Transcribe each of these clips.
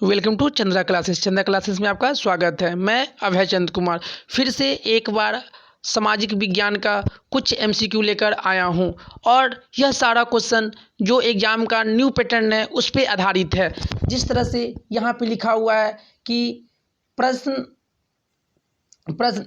Welcome to Chandra classes. Chandra classes में आपका स्वागत है। मैं अभय चंद कुमार फिर से एक बार सामाजिक विज्ञान का कुछ एमसीक्यू लेकर आया हूं और यह सारा क्वेश्चन जो एग्जाम का न्यू पैटर्न है उस पर आधारित है। जिस तरह से यहाँ पे लिखा हुआ है कि प्रश्न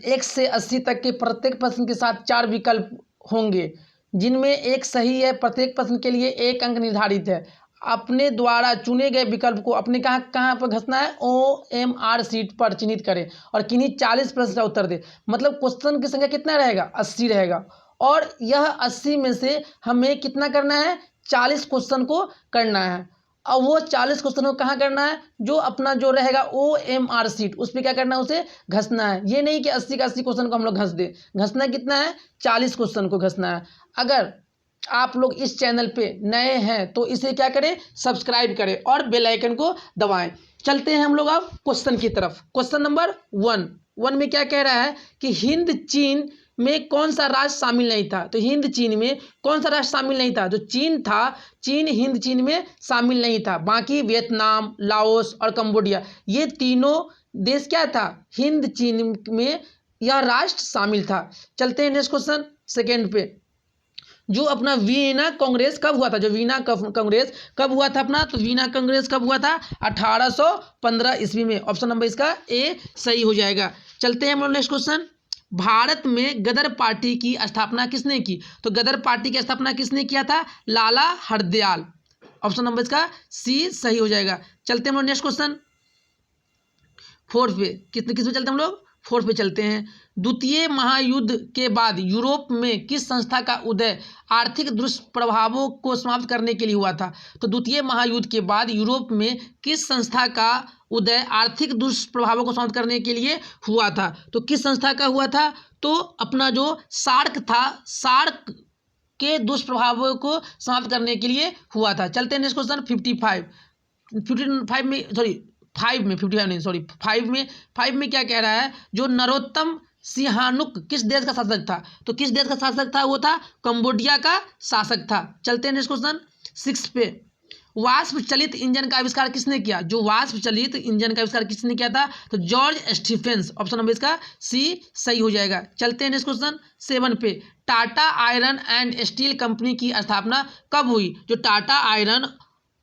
1 से 80 तक के प्रत्येक प्रश्न के साथ 4 विकल्प होंगे जिनमें एक सही है। प्रत्येक प्रश्न के लिए 1 अंक निर्धारित है। अपने द्वारा चुने गए विकल्प को अपने कहाँ पर घसना है, OMR सीट पर चिन्हित करें और किन्हीं 40 प्रश्न का उत्तर दे। मतलब क्वेश्चन की संख्या कितना रहेगा, 80 रहेगा और यह 80 में से हमें कितना करना है, 40 क्वेश्चन को करना है। अब वो 40 क्वेश्चन को कहाँ करना है, जो अपना जो रहेगा OMR सीट उस पर क्या करना है, उसे घसना है। ये नहीं कि 80 का 80 क्वेश्चन को हम लोग घस दें। घसना कितना है, 40 क्वेश्चन को घसना है। अगर आप लोग इस चैनल पे नए हैं तो इसे क्या करें, सब्सक्राइब करें और बेल आइकन को दबाएं। चलते हैं हम लोग अब क्वेश्चन की तरफ। क्वेश्चन नंबर 1 में क्या कह रहा है कि हिंद चीन में कौन सा राष्ट्र शामिल नहीं था। तो हिंद चीन में कौन सा राष्ट्र शामिल नहीं था, जो चीन था, चीन हिंद चीन में शामिल नहीं था। बाकी वियतनाम, लाओस और कंबोडिया, ये तीनों देश क्या था, हिंद चीन में यह राष्ट्र शामिल था। चलते हैं नेक्स्ट क्वेश्चन सेकेंड पे। जो अपना वीना कांग्रेस कब हुआ था, जो वीना कांग्रेस कब हुआ था अपना, तो वीना कांग्रेस कब हुआ था, 1815 ईस्वी में। ऑप्शन नंबर इसका ए सही हो जाएगा। चलते हैं हम लोग नेक्स्ट क्वेश्चन। भारत में गदर पार्टी की स्थापना किसने की, तो गदर पार्टी की स्थापना किसने किया था, लाला हरदयाल। ऑप्शन नंबर इसका सी सही हो जाएगा। चलते हैं हम लोग नेक्स्ट क्वेश्चन 4 पे। किस पे चलते हैं हम लोग, 4 पे चलते हैं। द्वितीय महायुद्ध के बाद यूरोप में किस संस्था का उदय आर्थिक दुष्प्रभावों को समाप्त करने के लिए हुआ था। तो द्वितीय महायुद्ध के बाद यूरोप में किस संस्था का उदय आर्थिक दुष्प्रभावों को समाप्त करने के लिए हुआ था। तो किस संस्था का हुआ था, तो अपना जो सार्क था, सार्क के दुष्प्रभावों को समाप्त करने के लिए हुआ था। चलते हैं नेक्स्ट क्वेश्चन 5 में क्या कह रहा है, जो नरोत्तम सिहानुक किस देश का शासक था। तो किस देश का शासक था, वो था कंबोडिया का शासक था। चलते हैं नेक्स्ट क्वेश्चन 6 पे। वाष्प चलित इंजन का आविष्कार किसने किया, जो वाष्प चलित इंजन का आविष्कार किसने किया था, तो जॉर्ज स्टीफेंस। ऑप्शन नंबर इसका सी सही हो जाएगा। चलते हैं नेक्स्ट क्वेश्चन 7 पे। Tata iron and steel company की स्थापना कब हुई, जो Tata iron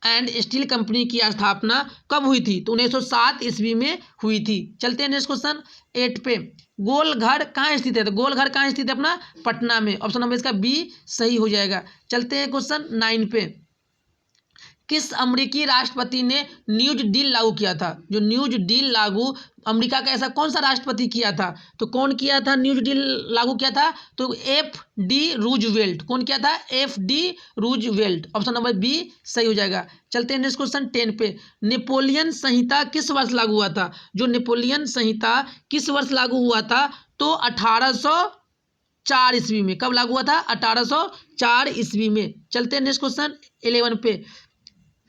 and steel company की स्थापना कब हुई थी, तो 1907 ईस्वी में हुई थी। चलते हैं नेक्स्ट क्वेश्चन 8 पे। गोलघर कहाँ स्थित है, तो गोलघर कहाँ स्थित है, अपना पटना में। ऑप्शन नंबर इसका बी सही हो जाएगा। चलते हैं क्वेश्चन 9 पे। किस अमेरिकी राष्ट्रपति ने न्यूज डील लागू किया था, जो न्यूज डील लागू अमेरिका का ऐसा कौन सा राष्ट्रपति किया था, तो कौन किया था, न्यूज डील लागू किया था, तो FD रूजवेल्ट। कौन किया था, FD Roosevelt. Option number B सही हो जाएगा। चलते हैं नेक्स्ट क्वेश्चन 10 पे। नेपोलियन संहिता किस वर्ष लागू हुआ था, जो नेपोलियन संहिता किस वर्ष लागू हुआ था, तो 1804 ईस्वी में। कब लागू हुआ था, 1804 ईस्वी में। चलते हैं नेक्स्ट क्वेश्चन 11 पे।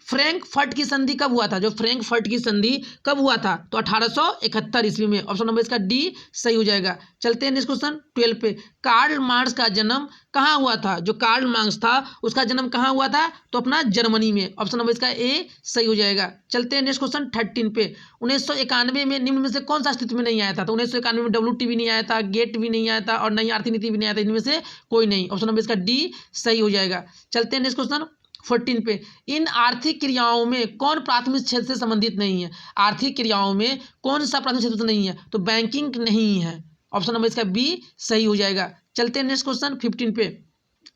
फ्रैंकफर्ट की संधि कब हुआ था, जो फ्रैंकफर्ट की संधि कब हुआ था, तो 1871 ईस्वी में। ऑप्शन नंबर इसका डी सही हो जाएगा। चलते हैं नेक्स्ट क्वेश्चन 12 पे। कार्ल मार्क्स का जन्म कहाँ हुआ था, जो कार्ल मार्क्स था उसका जन्म कहाँ हुआ था, तो अपना जर्मनी में। ऑप्शन नंबर इसका ए सही हो जाएगा। चलते हैं नेक्स्ट क्वेश्चन 13 पे। 1991 में निम्न में से कौन सा अस्तित्व में नहीं आया था, तो 1991 में WT भी नहीं आया था, गेट भी नहीं आया था और नई आर्थिक नीति भी नहीं आया था। इनमें से कोई नहीं। ऑप्शन नंबर इसका डी सही हो जाएगा। चलते हैं नेक्स्ट क्वेश्चन 14 पे। इन आर्थिक क्रियाओं में कौन प्राथमिक क्षेत्र से संबंधित नहीं है, आर्थिक क्रियाओं में कौन सा प्राथमिक क्षेत्र से नहीं है, तो बैंकिंग नहीं है। ऑप्शन नंबर इसका बी सही हो जाएगा। चलते हैं नेक्स्ट क्वेश्चन 15 पे।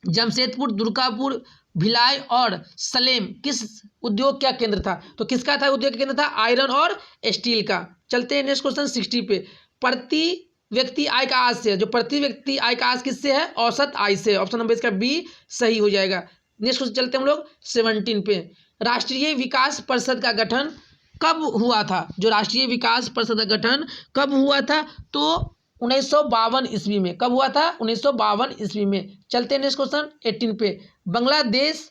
जमशेदपुर, दुर्गापुर, भिलाई और सलेम किस उद्योग का केंद्र था, तो किसका था उद्योग का केंद्र था, आयरन और स्टील का। चलते हैं नेक्स्ट क्वेश्चन 60 पे। प्रति व्यक्ति आय का आज से, जो प्रति व्यक्ति आय का आज किससे है, औसत आय से। ऑप्शन नंबर इसका बी सही हो जाएगा। नेक्स्ट क्वेश्चन चलते हैं हम लोग 17 पे। राष्ट्रीय विकास परिषद का गठन कब हुआ था, जो राष्ट्रीय विकास परिषद का गठन कब हुआ था, तो 1952 ईस्वी में। कब हुआ था, 1952 ईस्वी में। चलते हैं नेक्स्ट क्वेश्चन 18 पे। बांग्लादेश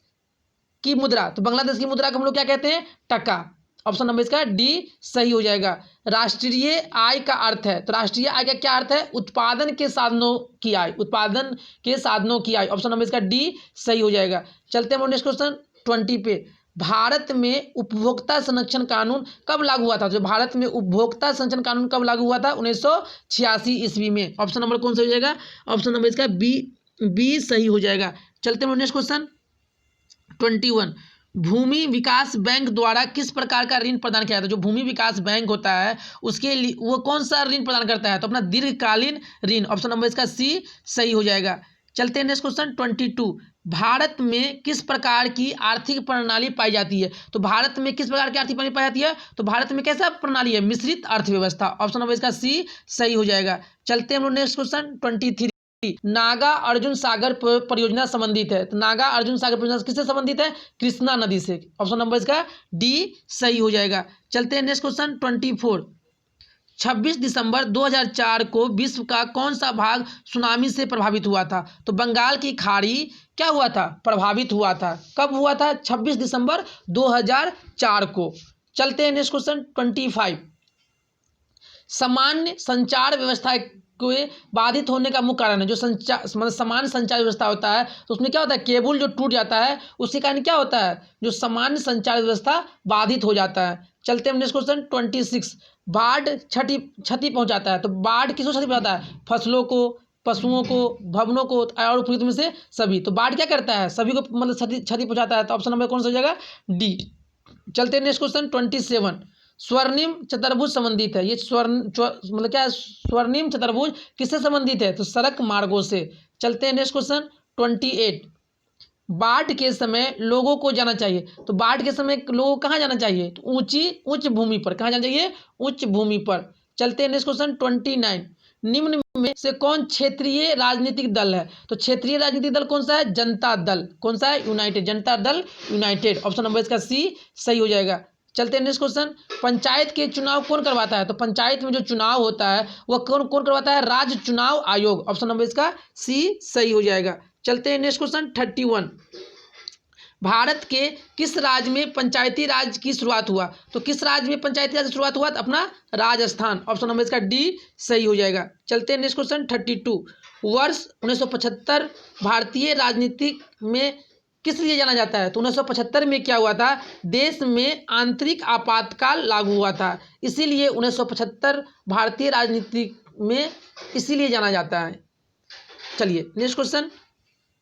की मुद्रा, तो बांग्लादेश की मुद्रा को हम लोग क्या कहते हैं, टका। ऑप्शन नंबर इसका डी सही हो जाएगा। राष्ट्रीय आय का अर्थ है, तो राष्ट्रीय आय का क्या अर्थ है, उत्पादन के साधनों की आय, उत्पादन के साधनों की आय। ऑप्शन नंबर इसका डी सही हो जाएगा। चलते हैं नेक्स्ट क्वेश्चन 20 पे। भारत में उपभोक्ता संरक्षण कानून कब लागू हुआ था? जो भारत में उपभोक्ता संरक्षण कानून कब लागू हुआ था? 1986 ईस्वी में। ऑप्शन नंबर कौन सा हो जाएगा? ऑप्शन नंबर इसका बी सही हो जाएगा। चलते हैं नेक्स्ट क्वेश्चन 21। भूमि विकास बैंक द्वारा किस प्रकार का ऋण प्रदान किया जाता है? जो भूमि विकास बैंक होता है उसके लिए वो कौन सा ऋण प्रदान करता है? तो अपना दीर्घकालीन ऋण। ऑप्शन नंबर इसका सी सही हो जाएगा। चलते हैं नेक्स्ट क्वेश्चन 22। भारत में किस प्रकार की आर्थिक प्रणाली पाई जाती है? तो भारत में किस प्रकार की आर्थिक प्रणाली पाई जाती है? तो भारत में कैसा प्रणाली है? मिश्रित अर्थव्यवस्था। ऑप्शन नंबर इसका सी सही हो जाएगा। चलते हैं हम लोग नेक्स्ट क्वेश्चन 23। नागा अर्जुन सागर परियोजना संबंधित है। तो नागा अर्जुन सागर परियोजना किससे संबंधित है? कृष्णा नदी से। ऑप्शन नंबर इसका डी सही हो जाएगा। चलते हैं नेक्स्ट क्वेश्चन 24। 26 दिसंबर 2004 को विश्व का कौन सा भाग सुनामी से प्रभावित हुआ था? तो बंगाल की खाड़ी क्या हुआ था? प्रभावित हुआ था। कब हुआ था? 26 दिसंबर 2004 को। चलते हैं नेक्स्ट क्वेश्चन 25। सामान्य संचार व्यवस्था के बाधित होने का मुख्य कारण है। जो संचार मतलब सामान्य संचार व्यवस्था होता है तो उसमें क्या होता है? केबल जो टूट जाता है उसके कारण क्या होता है? जो सामान्य संचार व्यवस्था बाधित हो जाता है। चलते हैं नेक्स्ट क्वेश्चन 26। बाढ़ क्षति पहुंचाता है। तो बाढ़ किसको क्षति पहुंचाता है? फसलों को, पशुओं को, भवनों को और उपयुक्त में से सभी। तो बाढ़ क्या करता है? सभी को मतलब क्षति पहुंचाता है। तो ऑप्शन नंबर कौन सा हो जाएगा? डी। चलते हैं नेक्स्ट क्वेश्चन 27। स्वर्णिम चतुर्भुज संबंधित है। ये मतलब क्या है? स्वर्णिम चतुर्भुज किससे संबंधित है? तो सड़क मार्गों से। चलते हैं नेक्स्ट क्वेश्चन 28। बाढ़ के समय लोगों को जाना चाहिए। तो बाढ़ के समय लोगों को कहाँ जाना चाहिए? तो उच्च भूमि पर। कहाँ जाना चाहिए? उच्च भूमि पर। चलते हैं नेक्स्ट क्वेश्चन 29। निम्न में से कौन क्षेत्रीय राजनीतिक दल है? तो क्षेत्रीय राजनीतिक दल कौन सा है? जनता दल। कौन सा है? United. Janata Dal United. Option number इसका सी सही हो जाएगा। चलते हैं नेक्स्ट क्वेश्चन। पंचायत के चुनाव कौन करवाता है? तो पंचायत में जो चुनाव होता है वह कौन करवाता है? राज्य चुनाव आयोग। ऑप्शन नंबर इसका सी सही हो जाएगा। चलते हैं नेक्स्ट क्वेश्चन 31। भारत के किस राज्य में पंचायती राज की शुरुआत हुआ? तो किस राज्य में पंचायती राज की शुरुआत हुआ? तो अपना राजस्थान। ऑप्शन नंबर इसका डी सही हो जाएगा। चलते हैं नेक्स्ट क्वेश्चन 32। वर्ष 1975 भारतीय राजनीति में किस लिए जाना जाता है? तो 1975 में क्या हुआ था? देश में आंतरिक आपातकाल लागू हुआ था, इसीलिए 1975 भारतीय राजनीति में इसीलिए जाना जाता है। चलिए नेक्स्ट क्वेश्चन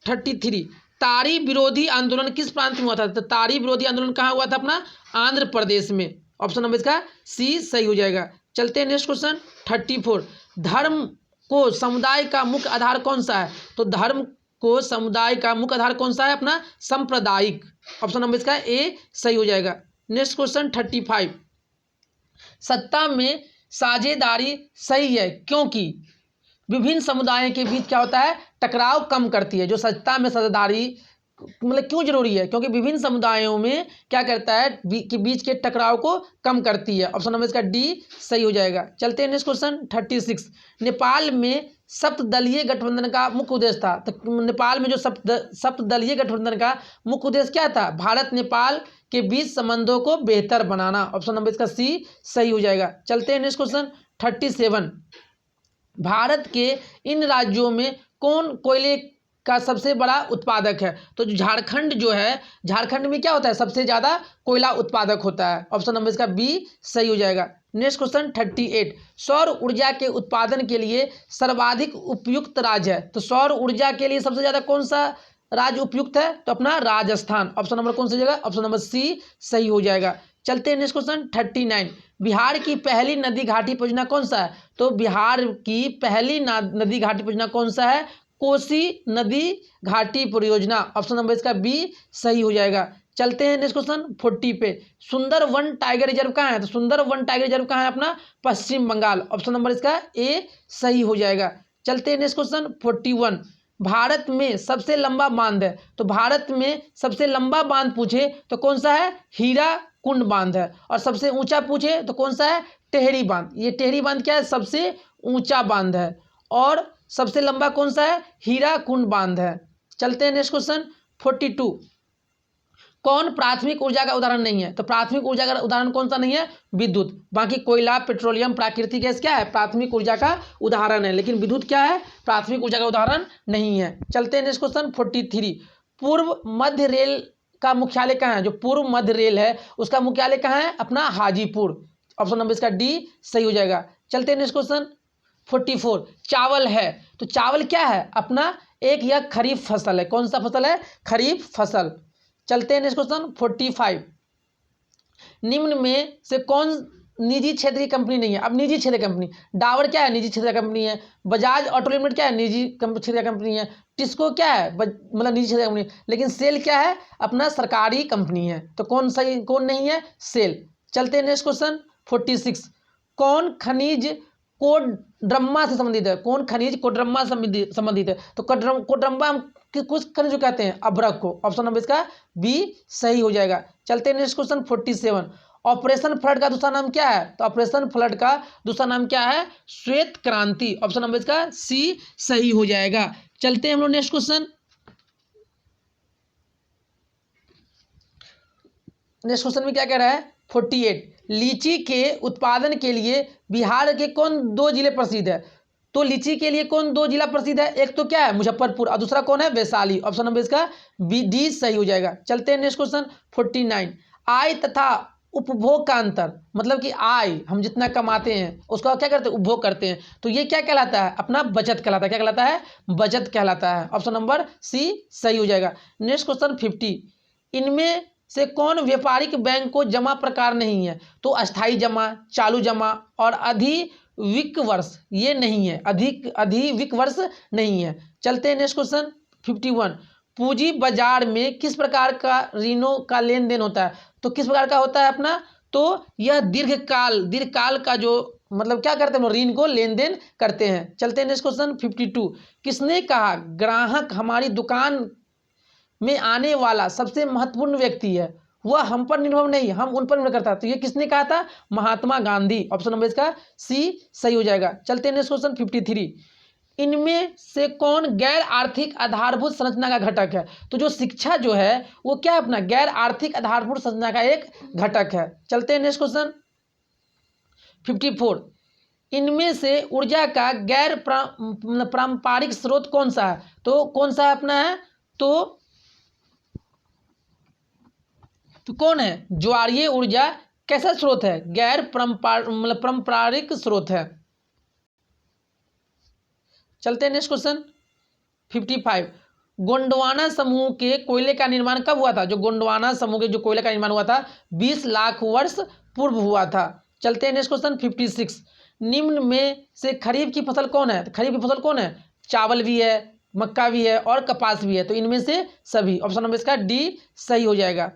33। तारी विरोधी आंदोलन किस प्रांत में हुआ था? तो तारी विरोधी आंदोलन कहाँ हुआ था? अपना आंध्र प्रदेश में। ऑप्शन नंबर इसका सी सही हो जाएगा। चलते हैं नेक्स्ट क्वेश्चन 34। धर्म को समुदाय का मुख्य आधार कौन सा है? तो धर्म को समुदाय का मुख्य आधार कौन सा है? अपना सांप्रदायिक। ऑप्शन नंबर इसका ए सही हो जाएगा। Next question 35। सत्ता में साझेदारी सही है क्योंकि विभिन्न समुदायों के बीच क्या होता है? टकराव कम करती है। जो सत्ता में साझेदारी मतलब क्यों जरूरी है? क्योंकि विभिन्न समुदायों में क्या करता है? कि बीच के टकराव को कम करती है। ऑप्शन नंबर इसका डी सही हो जाएगा। चलते हैं नेक्स्ट क्वेश्चन 36। नेपाल में सप्तदलीय गठबंधन का मुख्य उद्देश्य था। तो नेपाल में जो सप्तदलीय गठबंधन का मुख्य उद्देश्य क्या था? भारत नेपाल के बीच संबंधों को बेहतर बनाना। ऑप्शन नंबर इसका सी सही हो जाएगा। चलते हैं नेक्स्ट क्वेश्चन 37। भारत के इन राज्यों में कौन कोयले का सबसे बड़ा उत्पादक है? तो झारखंड जो है, झारखंड में क्या होता है? सबसे ज़्यादा कोयला उत्पादक होता है। ऑप्शन नंबर इसका बी सही हो जाएगा। Next question 38। सौर ऊर्जा के उत्पादन के लिए सर्वाधिक उपयुक्त राज्य है। तो सौर ऊर्जा के लिए सबसे ज़्यादा कौन सा राज्य उपयुक्त है? तो अपना राजस्थान। ऑप्शन नंबर कौन सा हो जाएगा? ऑप्शन नंबर सी सही हो जाएगा। चलते हैं नेक्स्ट क्वेश्चन 39। बिहार की पहली नदी घाटी परियोजना कौन सा है? तो बिहार की पहली नदी घाटी परियोजना कौन सा है? कोसी नदी घाटी परियोजना। ऑप्शन नंबर इसका बी सही हो जाएगा। चलते हैं नेक्स्ट क्वेश्चन 40 पे। सुंदरवन टाइगर रिजर्व कहाँ है? तो सुंदरवन टाइगर रिजर्व कहाँ है? अपना पश्चिम बंगाल। ऑप्शन नंबर इसका ए सही हो जाएगा। चलते हैं नेक्स्ट क्वेश्चन 41। भारत में सबसे लंबा बांध है। तो भारत में सबसे लंबा बांध पूछे तो कौन सा है? हीरा कुंड बांध है। और सबसे ऊंचा पूछे तो कौन सा है? टेहरी बांध। ये टेहरी बांध क्या है? सबसे ऊंचा बांध है। और सबसे लंबा कौन सा है? हीरा कुंड बांध है। चलते हैं नेक्स्ट क्वेश्चन 42। कौन प्राथमिक ऊर्जा का उदाहरण नहीं है? तो प्राथमिक ऊर्जा का उदाहरण कौन सा नहीं है? विद्युत। बाकी कोयला, पेट्रोलियम, प्राकृतिक गैस क्या है? प्राथमिक ऊर्जा का उदाहरण है। लेकिन विद्युत क्या है? प्राथमिक ऊर्जा का उदाहरण नहीं है। चलते हैं नेक्स्ट क्वेश्चन 43। पूर्व मध्य रेल का मुख्यालय कहाँ है? जो पूर्व मध्य रेल है उसका मुख्यालय कहाँ है? अपना हाजीपुर। ऑप्शन नंबर इसका डी सही हो जाएगा। चलते हैं नेक्स्ट क्वेश्चन 44। चावल है, तो चावल क्या है? अपना एक यह खरीफ फसल है। कौन सा फसल है? खरीफ फसल। चलते हैं नेक्स्ट क्वेश्चन 45। निम्न में से कौन निजी क्षेत्र की कंपनी नहीं है? अब निजी क्षेत्र कंपनी, डाबर क्या है? निजी क्षेत्र कंपनी है। बजाज ऑटो लिमिटेड क्या है? निजी क्षेत्र कंपनी है। टिस्को क्या है? मतलब निजी क्षेत्र कंपनी। लेकिन सेल क्या है? अपना सरकारी कंपनी है। तो कौन सही, कौन नहीं है? सेल। चलते हैं नेक्स्ट क्वेश्चन 46। कौन खनिज कोडरमा से संबंधित है? कौन खनिज कोडरमा से संबंधित है? तो कोडरमा हम कुछ खनिज जो कहते हैं अभ्रक को। ऑप्शन नंबर इसका बी सही हो जाएगा। चलते हैं नेक्स्ट क्वेश्चन 47। ऑपरेशन फ्लड का दूसरा नाम क्या है? तो ऑपरेशन फ्लड का दूसरा नाम क्या है? श्वेत क्रांति। ऑप्शन नंबर इसका सी सही हो जाएगा। चलते हैं हम लोग नेक्स्ट क्वेश्चन। नेक्स्ट क्वेश्चन में क्या कह रहा है? 48। लीची के उत्पादन के लिए बिहार के कौन दो जिले प्रसिद्ध है? तो लीची के लिए कौन दो जिला प्रसिद्ध है? एक तो क्या है? मुजफ्फरपुर, और दूसरा कौन है? वैशाली। ऑप्शन नंबर इसका बी डी सही हो जाएगा। चलते हैं नेक्स्ट क्वेश्चन 49। आय तथा उपभोग का अंतर, मतलब कि आय हम जितना कमाते हैं उसका क्या करते हैं? उपभोग करते हैं। तो ये क्या कहलाता है? अपना बचत कहलाता है। क्या कहलाता है? बचत कहलाता है। ऑप्शन नंबर सी सही हो जाएगा। Next question 50। इनमें से कौन व्यापारिक बैंक को जमा प्रकार नहीं है? तो अस्थाई जमा, चालू जमा और अधिविक वर्ष ये नहीं है। अधिविक वर्ष नहीं है। चलते हैं नेक्स्ट क्वेश्चन 51। पूंजी बाजार में किस प्रकार का ऋणों का लेन देन होता है? तो किस प्रकार का होता है अपना? तो यह दीर्घकाल का जो मतलब क्या करते हैं? ऋण को लेन देन करते हैं। चलते हैं नेक्स्ट क्वेश्चन 52। किसने कहा ग्राहक हमारी दुकान में आने वाला सबसे महत्वपूर्ण व्यक्ति है, वह हम पर निर्भर नहीं, हम उन पर निर्भर करता है? तो ये किसने कहा था? महात्मा गांधी। ऑप्शन नंबर इसका सी सही हो जाएगा। चलते हैं नेक्स्ट क्वेश्चन 53। इनमें से कौन गैर आर्थिक आधारभूत संरचना का घटक है? तो जो शिक्षा जो है वो क्या है? अपना गैर आर्थिक आधारभूत संरचना का एक घटक है। चलते हैं नेक्स्ट क्वेश्चन 54। इनमें से ऊर्जा का गैर पारंपरिक स्रोत कौन सा है? तो कौन सा अपना है? तो कौन है? ज्वारीय ऊर्जा कैसा स्रोत है? गैर पारंपरिक स्रोत है। चलते हैं नेक्स्ट क्वेश्चन 55। गोंडवाना समूह के कोयले का निर्माण कब हुआ था? जो गोंडवाना समूह के जो कोयले का निर्माण हुआ था 20 लाख वर्ष पूर्व हुआ था। चलते हैं नेक्स्ट क्वेश्चन 56। निम्न में से खरीफ की फसल कौन है? खरीफ की फसल कौन है? चावल भी है, मक्का भी है और कपास भी है। तो इनमें से सभी। ऑप्शन नंबर इसका डी सही हो जाएगा।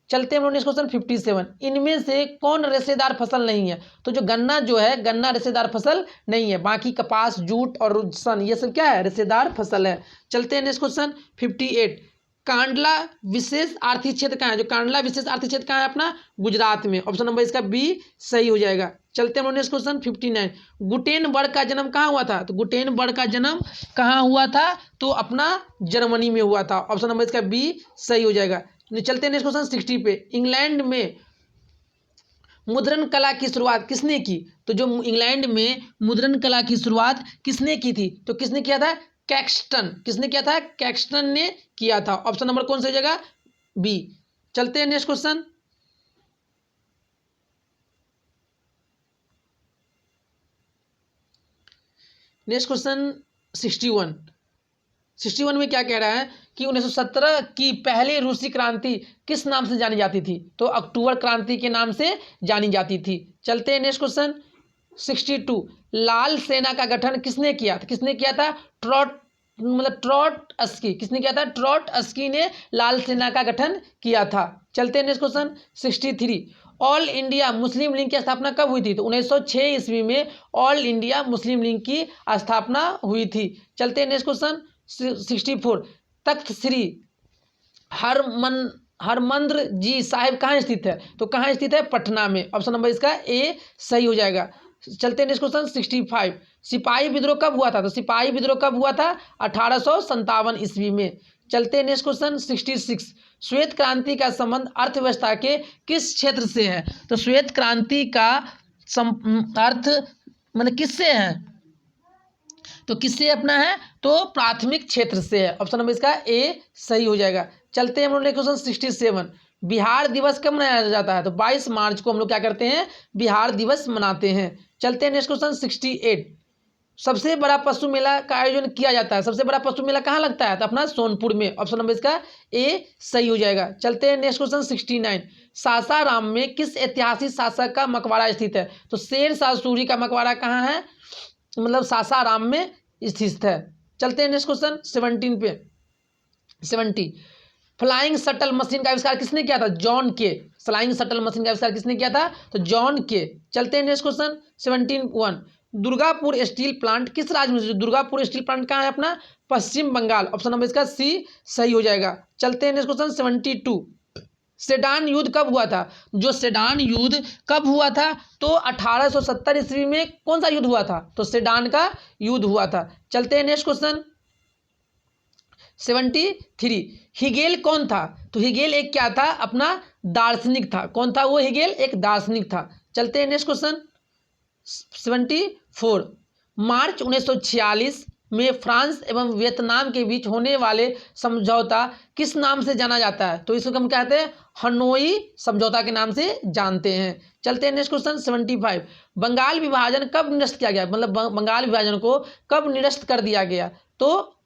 चलते हैं हम लोग नेक्स्ट क्वेश्चन 57। इनमें से कौन रेशेदार फसल नहीं है? तो जो गन्ना जो है, गन्ना रेशेदार फसल नहीं है। बाकी कपास, जूट और सन ये सब क्या है? रेशेदार फसल है। चलते हैं नेक्स्ट क्वेश्चन 58। कांडला विशेष आर्थिक क्षेत्र कहाँ है? जो कांडला विशेष आर्थिक क्षेत्र कहाँ है? अपना गुजरात में। ऑप्शन नंबर इसका बी सही हो जाएगा। चलते हैं हम लोग नेक्स्ट क्वेश्चन 59। गुटेनबर्ग का जन्म कहाँ हुआ था? तो गुटेनबर्ग का जन्म कहाँ हुआ था? तो अपना जर्मनी में हुआ था। ऑप्शन नंबर इसका बी सही हो जाएगा। चलते हैं नेक्स्ट क्वेश्चन 60 पे। इंग्लैंड में मुद्रण कला की शुरुआत किसने की? तो जो इंग्लैंड में मुद्रण कला की शुरुआत किसने की थी? तो किसने किया था? कैक्सटन। किसने किया था? कैक्सटन ने किया था। ऑप्शन नंबर कौन सा हो जाएगा? बी। चलते हैं नेक्स्ट क्वेश्चन नेक्स्ट क्वेश्चन 61 में क्या कह रहा है कि 1917 की पहली रूसी क्रांति किस नाम से जानी जाती थी? तो अक्टूबर क्रांति के नाम से जानी जाती थी। चलते हैं नेक्स्ट क्वेश्चन 62। लाल सेना का गठन किसने किया था? किसने किया था? ट्रॉटस्की। किसने किया था? ट्रॉटस्की ने लाल सेना का गठन किया था। चलते हैं next question 63। All India Muslim league की स्थापना कब हुई थी? तो 1906 ईस्वी में ऑल इंडिया मुस्लिम लीग की स्थापना हुई थी। चलते हैं नेक्स्ट क्वेश्चन 64। तख्त श्री हरमंद्र जी साहिब कहाँ स्थित है? तो कहाँ स्थित है? पटना में। ऑप्शन नंबर इसका ए सही हो जाएगा। चलते हैं नेक्स्ट क्वेश्चन 65। सिपाही विद्रोह कब हुआ था? तो सिपाही विद्रोह कब हुआ था? 1857 ईस्वी में। चलते हैं नेक्स्ट क्वेश्चन 66। श्वेत क्रांति का संबंध अर्थव्यवस्था के किस क्षेत्र से है? तो श्वेत क्रांति का अर्थ मतलब किससे है? तो किससे अपना है? तो प्राथमिक क्षेत्र से है। ऑप्शन नंबर इसका ए सही हो जाएगा। चलते हैं हम लोग नेक्स्ट क्वेश्चन 67। बिहार दिवस कब मनाया जाता है? तो 22 मार्च को हम लोग क्या करते हैं? बिहार दिवस मनाते हैं। चलते हैं नेक्स्ट क्वेश्चन 68। सबसे बड़ा पशु मेला का आयोजन किया जाता है। सबसे बड़ा पशु मेला कहाँ लगता है? तो अपना सोनपुर में। ऑप्शन नंबर इसका ए सही हो जाएगा। चलते हैं नेक्स्ट क्वेश्चन 69। सासाराम में किस ऐतिहासिक शासक का मकबरा स्थित है? तो शेर शाह सूरी का मकबरा कहाँ है? मतलब सासाराम में स्थित है। चलते हैं नेक्स्ट क्वेश्चन 17 पे। 70। फ्लाइंग शटल मशीन का आविष्कार किसने किया था? जॉन के। फ्लाइंग शटल मशीन का आविष्कार किसने किया था? तो जॉन के। चलते हैं next question 17(1). Durgapur steel plant किस राज्य में स्थित? दुर्गापुर स्टील प्लांट कहाँ है? अपना पश्चिम बंगाल। ऑप्शन नंबर इसका सी सही हो जाएगा। चलते हैं नेक्स्ट क्वेश्चन 72। सेडान युद्ध कब हुआ था? जो सेडान युद्ध कब हुआ था? तो 1870 ईस्वी में कौन सा युद्ध हुआ था? तो सेडान का युद्ध हुआ था। चलते हैं नेक्स्ट क्वेश्चन 73। हिगेल कौन था? तो हिगेल एक क्या था? अपना दार्शनिक था। कौन था वो? हिगेल एक दार्शनिक था। चलते हैं नेक्स्ट क्वेश्चन 74। मार्च 1946 में फ्रांस एवं वियतनाम के बीच होने वाले समझौता किस नाम से जाना जाता है? तो इसको हम कहते हैं हनोई समझौता के नाम से जानते हैं। चलते हैं नेक्स्ट क्वेश्चन 75। बंगाल विभाजन कब निरस्त किया गया? मतलब बंगाल विभाजन को कब निरस्त कर दिया गया? तो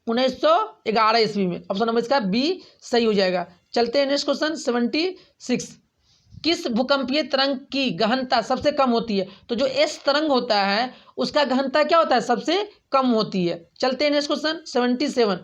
1911 ईस्वी में। ऑप्शन नंबर इसका बी सही हो जाएगा। चलते हैं नेक्स्ट क्वेश्चन 76। किस भूकंपीय तरंग की गहनता सबसे कम होती है? तो जो एस तरंग होता है उसका गहनता क्या होता है? सबसे कम होती है। चलते हैं नेक्स्ट क्वेश्चन 77।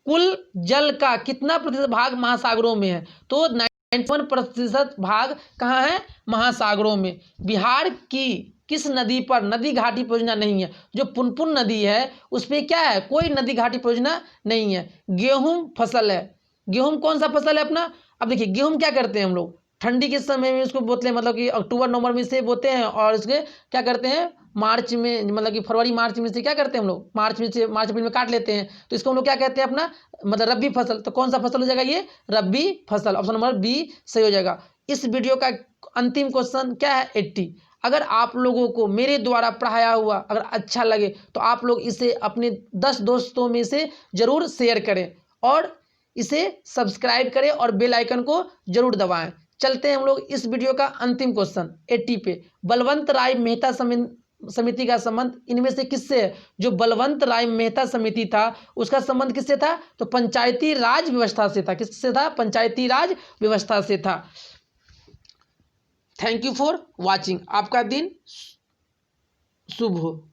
कुल जल का कितना प्रतिशत भाग महासागरों में है? तो 91% भाग कहाँ है? महासागरों में। बिहार की किस नदी पर नदी घाटी परियोजना नहीं है? जो पुनपुन नदी है उस पर क्या है? कोई नदी घाटी परियोजना नहीं है। गेहूं फसल है। गेहूं कौन सा फसल है अपना? अब देखिए गेहूं क्या करते हैं हम लोग ठंडी के समय में उसको बोते हैं, मतलब कि अक्टूबर नवंबर में से बोते हैं और इसके क्या करते हैं मार्च में, मतलब कि फरवरी मार्च में से क्या करते हैं हम लोग मार्च में से मार्च अप्रैल में काट लेते हैं। तो इसको हम लोग क्या कहते हैं? अपना मतलब रबी फसल। तो कौन सा फसल हो जाएगा? ये रबी फसल। ऑप्शन नंबर बी सही हो जाएगा। इस वीडियो का अंतिम क्वेश्चन क्या है? 80। अगर आप लोगों को मेरे द्वारा पढ़ाया हुआ अगर अच्छा लगे तो आप लोग इसे अपने 10 दोस्तों में से जरूर शेयर करें और इसे सब्सक्राइब करें और बेल आइकन को जरूर दबाएं। चलते हैं हम लोग इस वीडियो का अंतिम क्वेश्चन 80 पे। बलवंत राय मेहता समिति का संबंध इनमें से किससे है? जो बलवंत राय मेहता समिति था उसका संबंध किससे था? तो पंचायती राज व्यवस्था से था। किससे था? पंचायती राज व्यवस्था से था। Thank you for watching. आपका दिन शुभ हो।